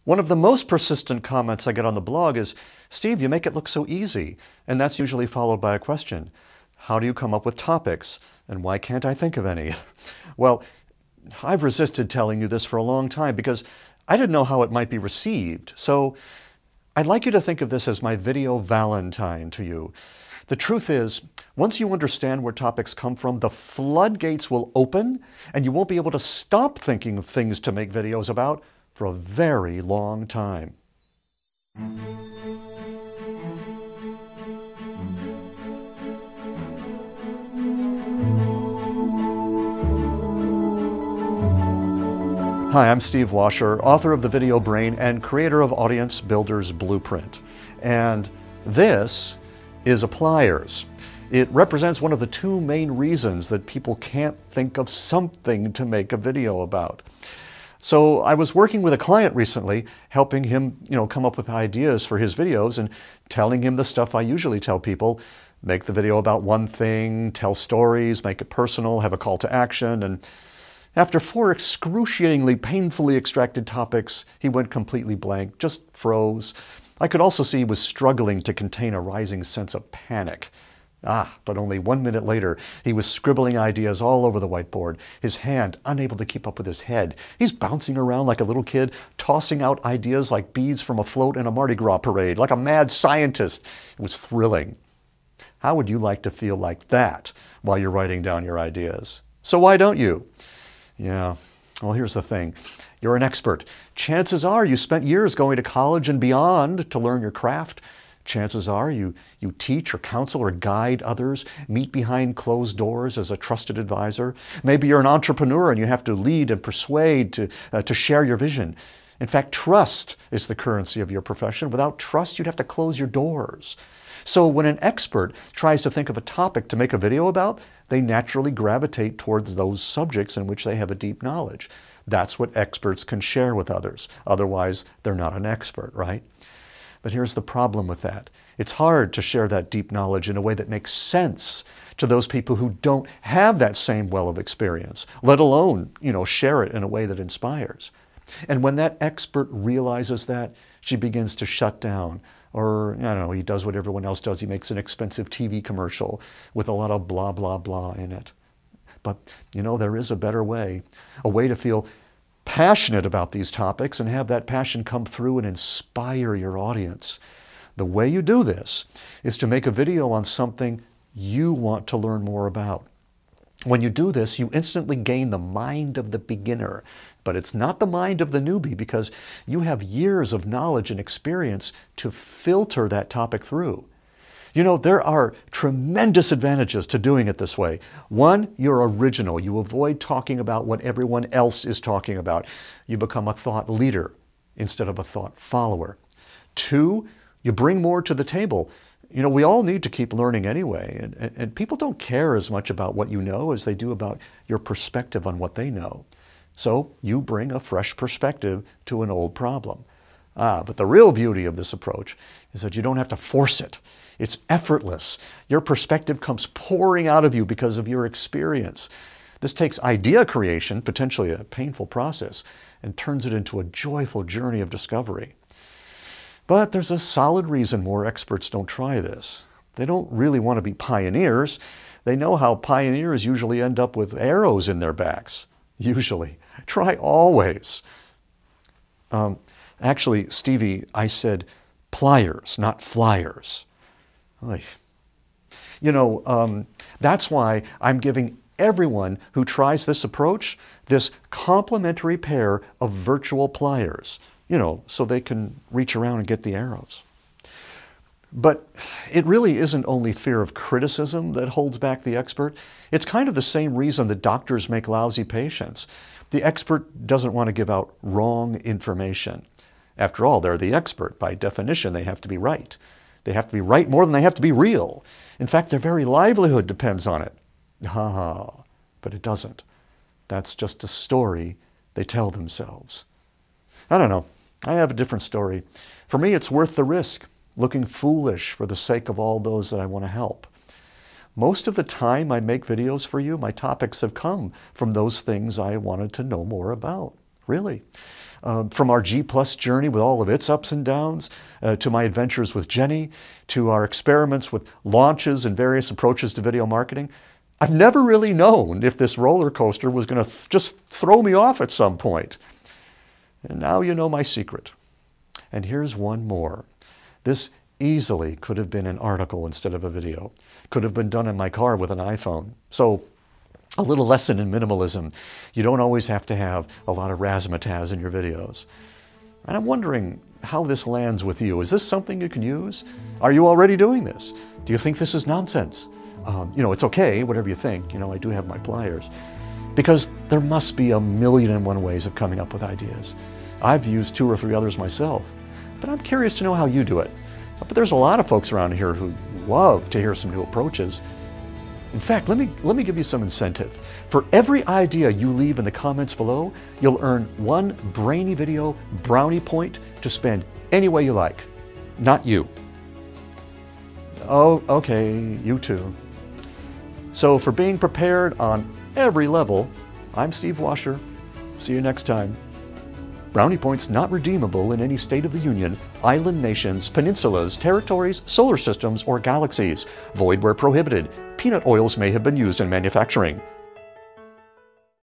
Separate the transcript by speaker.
Speaker 1: One of the most persistent comments I get on the blog is, "Steve, you make it look so easy." And that's usually followed by a question. How do you come up with topics? And why can't I think of any? Well, I've resisted telling you this for a long time because I didn't know how it might be received. So I'd like you to think of this as my video Valentine to you. The truth is, once you understand where topics come from, the floodgates will open and you won't be able to stop thinking of things to make videos about for a very long time. Hi, I'm Steve Washer, author of The Video Brain and creator of Audience Builder's Blueprint. And this is a pliers. It represents one of the two main reasons that people can't think of something to make a video about. So I was working with a client recently, helping him, come up with ideas for his videos and telling him the stuff I usually tell people. Make the video about one thing, tell stories, make it personal, have a call to action. And after 4 excruciatingly painfully extracted topics, he went completely blank, just froze. I could also see he was struggling to contain a rising sense of panic. But only 1 minute later, he was scribbling ideas all over the whiteboard, his hand unable to keep up with his head. He's bouncing around like a little kid, tossing out ideas like beads from a float in a Mardi Gras parade, like a mad scientist. It was thrilling. How would you like to feel like that while you're writing down your ideas? So why don't you? Yeah, well, here's the thing. You're an expert. Chances are you spent years going to college and beyond to learn your craft. Chances are you teach or counsel or guide others, meet behind closed doors as a trusted advisor. Maybe you're an entrepreneur and you have to lead and persuade to share your vision. In fact, trust is the currency of your profession. Without trust, you'd have to close your doors. So when an expert tries to think of a topic to make a video about, they naturally gravitate towards those subjects in which they have a deep knowledge. That's what experts can share with others. Otherwise, they're not an expert, right? But here's the problem with that. It's hard to share that deep knowledge in a way that makes sense to those people who don't have that same well of experience, let alone, share it in a way that inspires. And when that expert realizes that, she begins to shut down. Or, he does what everyone else does. He makes an expensive TV commercial with a lot of blah, blah, blah in it. But, there is a better way, a way to feel passionate about these topics and have that passion come through and inspire your audience. The way you do this is to make a video on something you want to learn more about. When you do this, you instantly gain the mind of the beginner, but it's not the mind of the newbie because you have years of knowledge and experience to filter that topic through. There are tremendous advantages to doing it this way. One, you're original. You avoid talking about what everyone else is talking about. You become a thought leader instead of a thought follower. 2, you bring more to the table. We all need to keep learning anyway, and people don't care as much about what you know as they do about your perspective on what they know. So you bring a fresh perspective to an old problem. But the real beauty of this approach is that you don't have to force it. It's effortless. Your perspective comes pouring out of you because of your experience. This takes idea creation, potentially a painful process, and turns it into a joyful journey of discovery. But there's a solid reason more experts don't try this. They don't really want to be pioneers. They know how pioneers usually end up with arrows in their backs. Usually. Try always. Actually, Stevie, I said pliers, not flyers. That's why I'm giving everyone who tries this approach this complimentary pair of virtual pliers. So they can reach around and get the arrows. But it really isn't only fear of criticism that holds back the expert. It's kind of the same reason that doctors make lousy patients. The expert doesn't want to give out wrong information. After all, they're the expert. By definition, they have to be right. They have to be right more than they have to be real. In fact, their very livelihood depends on it. But it doesn't. That's just a story they tell themselves. I don't know. I have a different story. For me, it's worth the risk, looking foolish for the sake of all those that I want to help. Most of the time I make videos for you, my topics have come from those things I wanted to know more about. Really. from our G Plus journey with all of its ups and downs, to my adventures with Jenny, to our experiments with launches and various approaches to video marketing, I've never really known if this roller coaster was going to just throw me off at some point. And now you know my secret. And here's one more. This easily could have been an article instead of a video. Could have been done in my car with an iPhone. So a little lesson in minimalism. You don't always have to have a lot of razzmatazz in your videos. And I'm wondering how this lands with you. Is this something you can use? Are you already doing this? Do you think this is nonsense? It's okay, whatever you think. I do have my pliers. Because there must be 1,000,001 ways of coming up with ideas. I've used 2 or 3 others myself, but I'm curious to know how you do it. But there's a lot of folks around here who love to hear some new approaches. In fact, let me give you some incentive. For every idea you leave in the comments below, you'll earn 1 Brainy Video brownie point to spend any way you like. Not you. Oh, okay, you too. So for being prepared on every level, I'm Steve Washer. See you next time. Brownie points not redeemable in any state of the Union, island nations, peninsulas, territories, solar systems, or galaxies. Void where prohibited. Peanut oils may have been used in manufacturing.